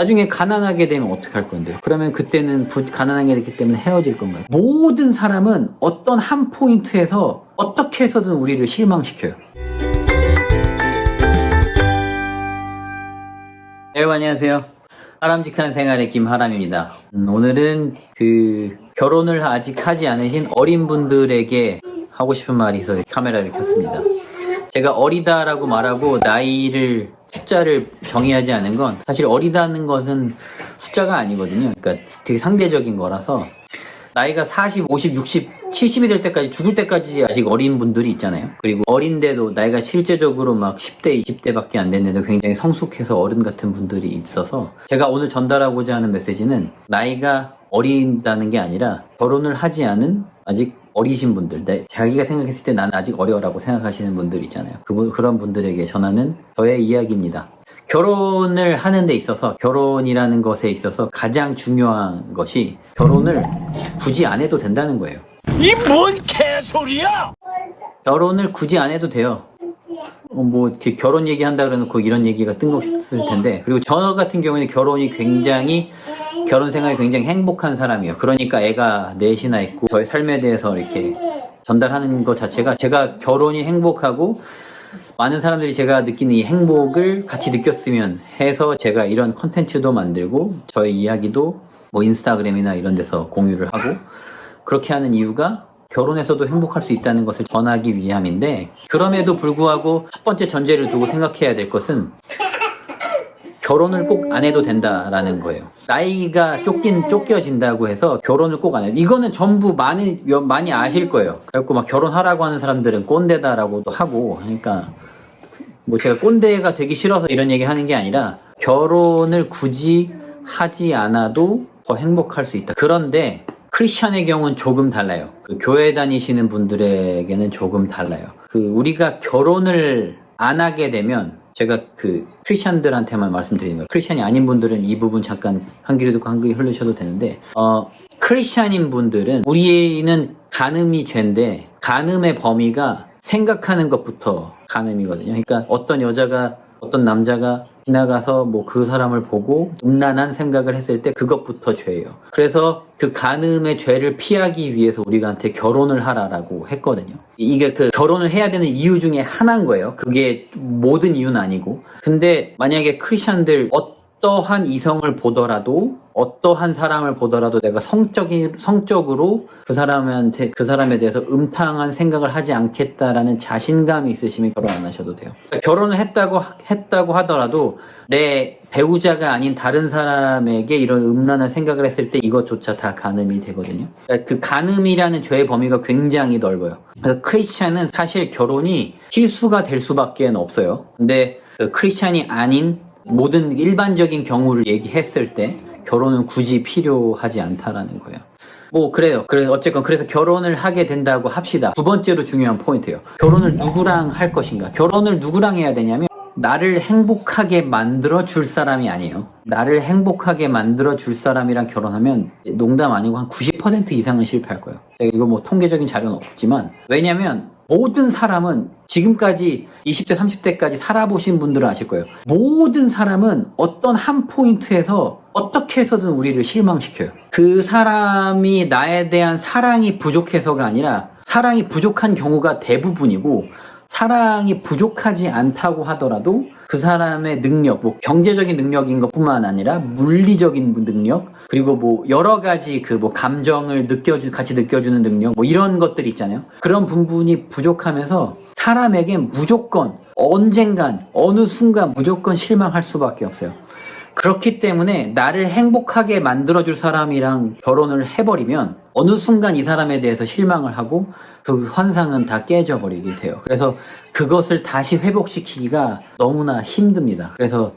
나중에 가난하게 되면 어떡할 건데요? 그러면 그때는 가난하게 됐기 때문에 헤어질 건가요? 모든 사람은 어떤 한 포인트에서 어떻게 해서든 우리를 실망시켜요. 여러분 안녕하세요. 바람직한 생활의 김하람입니다. 오늘은 결혼을 아직 하지 않으신 어린 분들에게 하고 싶은 말이 있어서 카메라를 켰습니다. 제가 어리다라고 말하고 숫자를 정의하지 않은 건 사실 어리다는 것은 숫자가 아니거든요. 그러니까 되게 상대적인 거라서 나이가 40, 50, 60, 70이 될 때까지 죽을 때까지 아직 어린 분들이 있잖아요. 그리고 어린데도 나이가 실제적으로 막 10대, 20대밖에 안 됐는데 굉장히 성숙해서 어른 같은 분들이 있어서 제가 오늘 전달하고자 하는 메시지는 나이가 어린다는 게 아니라 결혼을 하지 않은 아직 어리신 분들, 자기가 생각했을 때 나는 아직 어려라고 생각하시는 분들 있잖아요. 그런 분들에게 전하는 저의 이야기입니다. 결혼을 하는 데 있어서, 결혼이라는 것에 있어서 가장 중요한 것이 결혼을 굳이 안 해도 된다는 거예요. 이 뭔 개소리야! 결혼을 굳이 안 해도 돼요. 이렇게 결혼 얘기한다 그래놓고 이런 얘기가 뜬금없을 텐데, 그리고 저 같은 경우에는 결혼 생활이 굉장히 행복한 사람이에요. 그러니까 애가 넷이나 있고 저의 삶에 대해서 이렇게 전달하는 것 자체가 제가 결혼이 행복하고 많은 사람들이 제가 느끼는 이 행복을 같이 느꼈으면 해서 제가 이런 컨텐츠도 만들고 저의 이야기도 인스타그램이나 이런 데서 공유를 하고 그렇게 하는 이유가 결혼에서도 행복할 수 있다는 것을 전하기 위함인데, 그럼에도 불구하고 첫 번째 전제를 두고 생각해야 될 것은 결혼을 꼭 안 해도 된다라는 거예요. 나이가 쫓겨진다고 해서 결혼을 꼭 안 해도, 이거는 전부 많이 아실 거예요. 그래갖고 막 결혼하라고 하는 사람들은 꼰대다라고도 하고, 그러니까 제가 꼰대가 되기 싫어서 이런 얘기 하는 게 아니라 결혼을 굳이 하지 않아도 더 행복할 수 있다. 그런데 크리스찬의 경우는 조금 달라요. 교회 다니시는 분들에게는 조금 달라요. 우리가 결혼을 안 하게 되면, 제가 크리스찬들한테만 말씀드리는 거예요. 크리스찬이 아닌 분들은 이 부분 잠깐 한 귀로 듣고 한 귀로 흘리셔도 되는데, 크리스찬인 분들은, 우리는 간음이 죄인데 간음의 범위가 생각하는 것부터 간음이거든요. 그러니까 어떤 남자가 지나가서 그 사람을 보고 음란한 생각을 했을 때 그것부터 죄예요. 그래서 그 간음의 죄를 피하기 위해서 우리한테 결혼을 하라라고 했거든요. 이게 결혼을 해야 되는 이유 중에 하나인 거예요. 그게 모든 이유는 아니고. 근데 만약에 크리스찬들 어떠한 이성을 보더라도, 어떠한 사람을 보더라도 내가 성적으로 그 사람에 대해서 음탕한 생각을 하지 않겠다라는 자신감이 있으시면 결혼 안 하셔도 돼요. 그러니까 결혼을 했다고 하더라도 내 배우자가 아닌 다른 사람에게 이런 음란한 생각을 했을 때 이것조차 다 간음이 되거든요. 그러니까 그 간음이라는 죄의 범위가 굉장히 넓어요. 그래서 크리스찬은 사실 결혼이 필수가 될 수밖에 없어요. 근데 크리스찬이 아닌 모든 일반적인 경우를 얘기했을 때 결혼은 굳이 필요하지 않다라는 거예요. 그래요. 어쨌건 그래서 결혼을 하게 된다고 합시다. 두 번째로 중요한 포인트예요. 결혼을 누구랑 할 것인가? 결혼을 누구랑 해야 되냐면, 나를 행복하게 만들어 줄 사람이 아니에요. 나를 행복하게 만들어 줄 사람이랑 결혼하면 농담 아니고 한 90% 이상은 실패할 거예요. 이거 통계적인 자료는 없지만, 왜냐면 모든 사람은 지금까지 20대, 30대까지 살아보신 분들은 아실 거예요. 모든 사람은 어떤 한 포인트에서 어떻게 해서든 우리를 실망시켜요. 그 사람이 나에 대한 사랑이 부족해서가 아니라 사랑이 부족한 경우가 대부분이고, 사랑이 부족하지 않다고 하더라도 그 사람의 능력, 경제적인 능력인 것뿐만 아니라 물리적인 능력, 그리고 여러 가지 감정을 같이 느껴주는 능력, 이런 것들이 있잖아요. 그런 부분이 부족하면서 사람에게 무조건 언젠간 어느 순간 무조건 실망할 수밖에 없어요. 그렇기 때문에 나를 행복하게 만들어줄 사람이랑 결혼을 해버리면 어느 순간 이 사람에 대해서 실망을 하고 그 환상은 다 깨져버리게 돼요. 그래서 그것을 다시 회복시키기가 너무나 힘듭니다. 그래서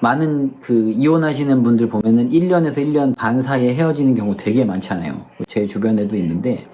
많은 이혼하시는 분들 보면은 1년에서 1년 반 사이에 헤어지는 경우 되게 많잖아요. 제 주변에도 있는데,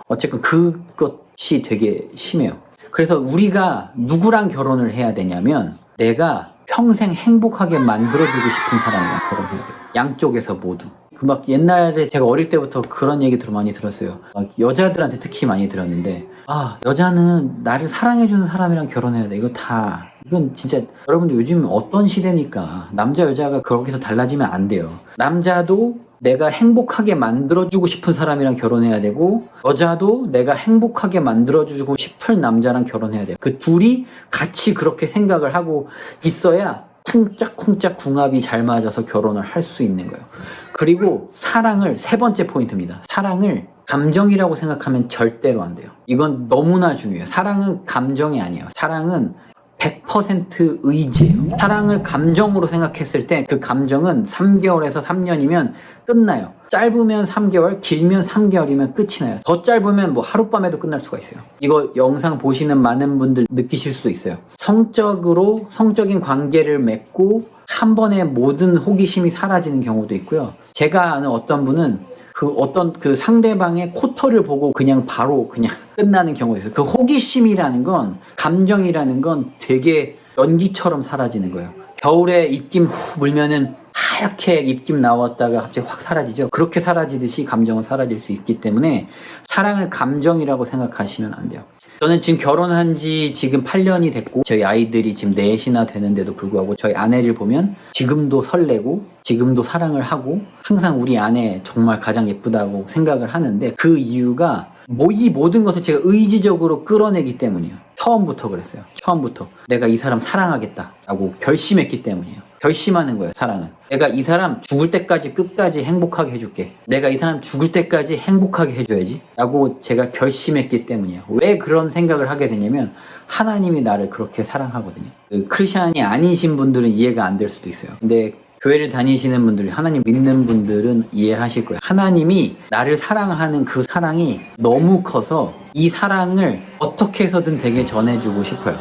어쨌든 그것이 되게 심해요. 그래서 우리가 누구랑 결혼을 해야 되냐면, 내가 평생 행복하게 만들어주고 싶은 사람이랑 결혼해야 돼요. 양쪽에서 모두. 그 막 옛날에 제가 어릴 때부터 그런 얘기들을 많이 들었어요. 막 여자들한테 특히 많이 들었는데, 아, 여자는 나를 사랑해주는 사람이랑 결혼해야 돼. 이건 진짜, 여러분들 요즘 어떤 시대니까 남자 여자가 그렇게 해서 달라지면 안 돼요. 남자도 내가 행복하게 만들어주고 싶은 사람이랑 결혼해야 되고, 여자도 내가 행복하게 만들어주고 싶은 남자랑 결혼해야 돼요. 그 둘이 같이 그렇게 생각을 하고 있어야 쿵짝쿵짝 궁합이 잘 맞아서 결혼을 할 수 있는 거예요. 그리고 사랑을, 세 번째 포인트입니다. 사랑을 감정이라고 생각하면 절대로 안 돼요. 이건 너무나 중요해요. 사랑은 감정이 아니에요. 사랑은 100% 의지예요. 사랑을 감정으로 생각했을 때 그 감정은 3개월에서 3년이면 끝나요. 짧으면 3개월, 길면 3개월이면 끝이 나요. 더 짧으면 뭐 하룻밤에도 끝날 수가 있어요. 이거 영상 보시는 많은 분들 느끼실 수도 있어요. 성적인 관계를 맺고 한 번에 모든 호기심이 사라지는 경우도 있고요. 제가 아는 어떤 분은 그 상대방의 코털을 보고 바로 끝나는 경우가 있어요. 그 호기심이라는 건, 감정이라는 건 되게 연기처럼 사라지는 거예요. 겨울에 입김 후 물면은 하얗게 입김 나왔다가 갑자기 확 사라지죠. 그렇게 사라지듯이 감정은 사라질 수 있기 때문에 사랑을 감정이라고 생각하시면 안 돼요. 저는 지금 결혼한 지 지금 8년이 됐고, 저희 아이들이 지금 4이나 되는데도 불구하고 저희 아내를 보면 지금도 설레고 지금도 사랑을 하고 항상 우리 아내 정말 가장 예쁘다고 생각을 하는데, 그 이유가 이 모든 것을 제가 의지적으로 끌어내기 때문이에요. 처음부터 그랬어요. 처음부터 내가 이 사람 사랑하겠다라고 결심했기 때문이에요. 결심하는 거예요. 사랑은 내가 이 사람 죽을 때까지 끝까지 행복하게 해줄게, 내가 이 사람 죽을 때까지 행복하게 해줘야지 라고 제가 결심했기 때문이에요. 왜 그런 생각을 하게 되냐면, 하나님이 나를 그렇게 사랑하거든요. 크리스찬이 아니신 분들은 이해가 안 될 수도 있어요. 근데 교회를 다니시는 분들, 하나님 믿는 분들은 이해하실 거예요. 하나님이 나를 사랑하는 그 사랑이 너무 커서 이 사랑을 어떻게 해서든 되게 전해주고 싶어요.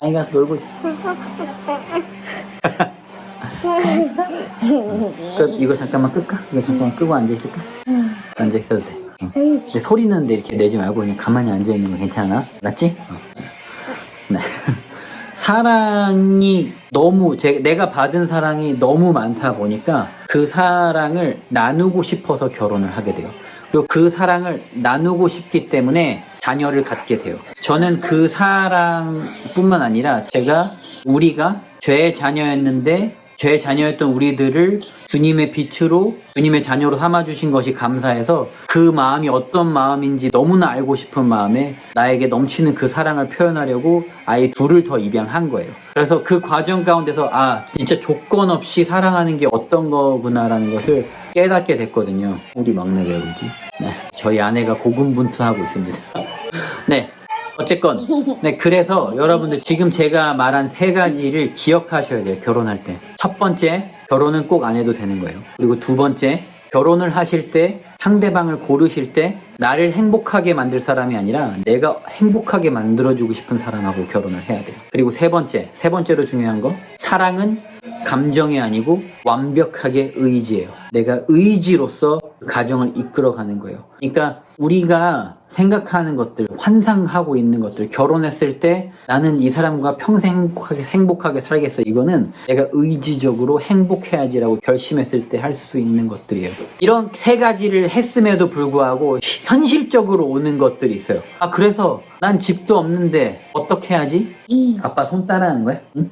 아이가 놀고 있어. 이거 잠깐만 끌까? 이거 잠깐만 끄고 앉아있을까? 앉아있어도 돼. 근데 소리는 이렇게 내지 말고 그냥 가만히 앉아있는 거 괜찮아? 맞지? 네. 사랑이 내가 받은 사랑이 너무 많다 보니까 그 사랑을 나누고 싶어서 결혼을 하게 돼요. 그리고 그 사랑을 나누고 싶기 때문에 자녀를 갖게 돼요. 저는 그 사랑뿐만 아니라 우리가 죄의 자녀였는데 죄의 자녀였던 우리들을 주님의 빛으로, 주님의 자녀로 삼아주신 것이 감사해서 그 마음이 어떤 마음인지 너무나 알고 싶은 마음에 나에게 넘치는 그 사랑을 표현하려고 아이 둘을 더 입양한 거예요. 그래서 그 과정 가운데서 진짜 조건 없이 사랑하는 게 어떤 거구나라는 것을 깨닫게 됐거든요. 우리 막내 왜 울지? 네, 저희 아내가 고군분투하고 있습니다. 네. 어쨌건 그래서 여러분들 지금 제가 말한 3가지를 기억하셔야 돼요. 결혼할 때. 첫 번째, 결혼은 꼭 안 해도 되는 거예요. 그리고 두 번째, 결혼을 하실 때, 상대방을 고르실 때 나를 행복하게 만들 사람이 아니라 내가 행복하게 만들어주고 싶은 사람하고 결혼을 해야 돼요. 그리고 세 번째로 중요한 거, 사랑은 감정이 아니고 완벽하게 의지예요. 내가 의지로서 가정을 이끌어가는 거예요. 그러니까 우리가 생각하는 것들, 환상하고 있는 것들, 결혼했을 때 나는 이 사람과 평생 행복하게 살겠어, 이거는 내가 의지적으로 행복해야지라고 결심했을 때 할 수 있는 것들이에요. 이런 3가지를 했음에도 불구하고 현실적으로 오는 것들이 있어요. 그래서 난 집도 없는데 어떻게 해야지? 아빠 손 따라하는 거야? 응?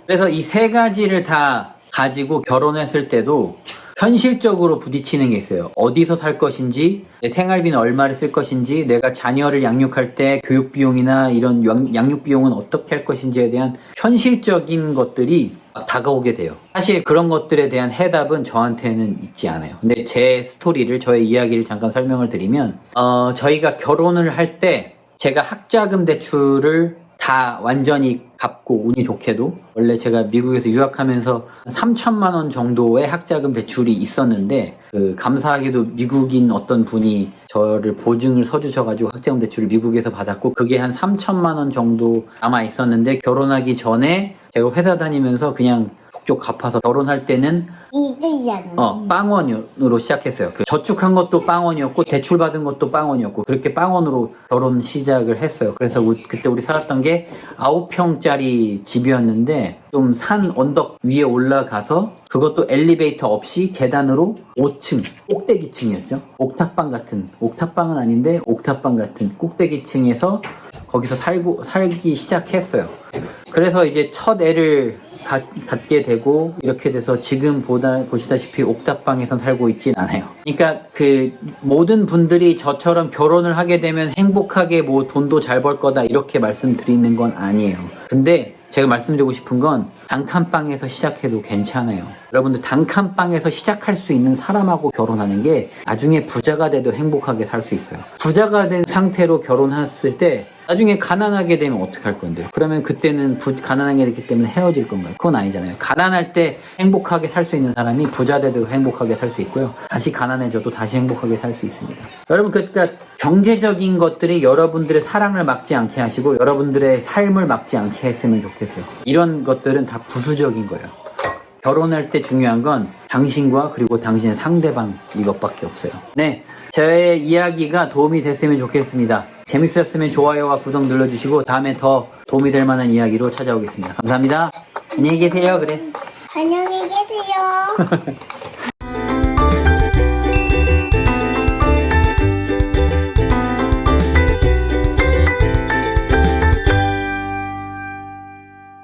그래서 이 3가지를 다 가지고 결혼했을 때도 현실적으로 부딪히는 게 있어요. 어디서 살 것인지, 내 생활비는 얼마를 쓸 것인지, 내가 자녀를 양육할 때 교육비용이나 이런 양육비용은 어떻게 할 것인지에 대한 현실적인 것들이 다가오게 돼요. 사실 그런 것들에 대한 해답은 저한테는 있지 않아요. 근데 저의 이야기를 잠깐 설명을 드리면, 저희가 결혼을 할 때 제가 학자금 대출을 다 완전히 갚고, 운이 좋게도 원래 제가 미국에서 유학하면서 3천만 원 정도의 학자금 대출이 있었는데, 감사하게도 미국인 어떤 분이 저를 보증을 서주셔가지고 학자금 대출을 미국에서 받았고, 그게 한 3천만 원 정도 남아 있었는데, 결혼하기 전에 제가 회사 다니면서 그냥 족족 갚아서 결혼할 때는 이거잖아. 빵원으로 시작했어요. 그 저축한 것도 빵원이었고 대출받은 것도 빵원이었고 그렇게 빵원으로 결혼 시작을 했어요. 그래서 그때 우리 살았던 게 9평짜리 집이었는데 좀 산 언덕 위에 올라가서 그것도 엘리베이터 없이 계단으로 5층 꼭대기층이었죠. 옥탑방은 아닌데 옥탑방 같은 꼭대기층에서 거기서 살기 시작했어요. 그래서 이제 첫 애를 갖게 되고 이렇게 돼서 지금 보시다시피 옥탑방에선 살고 있진 않아요. 그러니까 그 모든 분들이 저처럼 결혼을 하게 되면 행복하게 뭐 돈도 잘 벌 거다 이렇게 말씀드리는 건 아니에요. 근데 제가 말씀드리고 싶은 건 단칸방에서 시작해도 괜찮아요. 여러분들 단칸방에서 시작할 수 있는 사람하고 결혼하는 게 나중에 부자가 돼도 행복하게 살 수 있어요. 부자가 된 상태로 결혼했을 때 나중에 가난하게 되면 어떻게 할 건데요? 그러면 그때는 가난하게 됐기 때문에 헤어질 건가요? 그건 아니잖아요. 가난할 때 행복하게 살 수 있는 사람이 부자 돼도 행복하게 살 수 있고요. 다시 가난해져도 다시 행복하게 살 수 있습니다. 여러분 그러니까 경제적인 것들이 여러분들의 사랑을 막지 않게 하시고 여러분들의 삶을 막지 않게 했으면 좋겠어요. 이런 것들은 다 부수적인 거예요. 결혼할 때 중요한 건 당신과 그리고 당신의 상대방 이것밖에 없어요. 네, 저의 이야기가 도움이 됐으면 좋겠습니다. 재밌었으면 좋아요와 구독 눌러주시고 다음에 더 도움이 될 만한 이야기로 찾아오겠습니다. 감사합니다. 안녕히 계세요. 그래. 안녕히 계세요.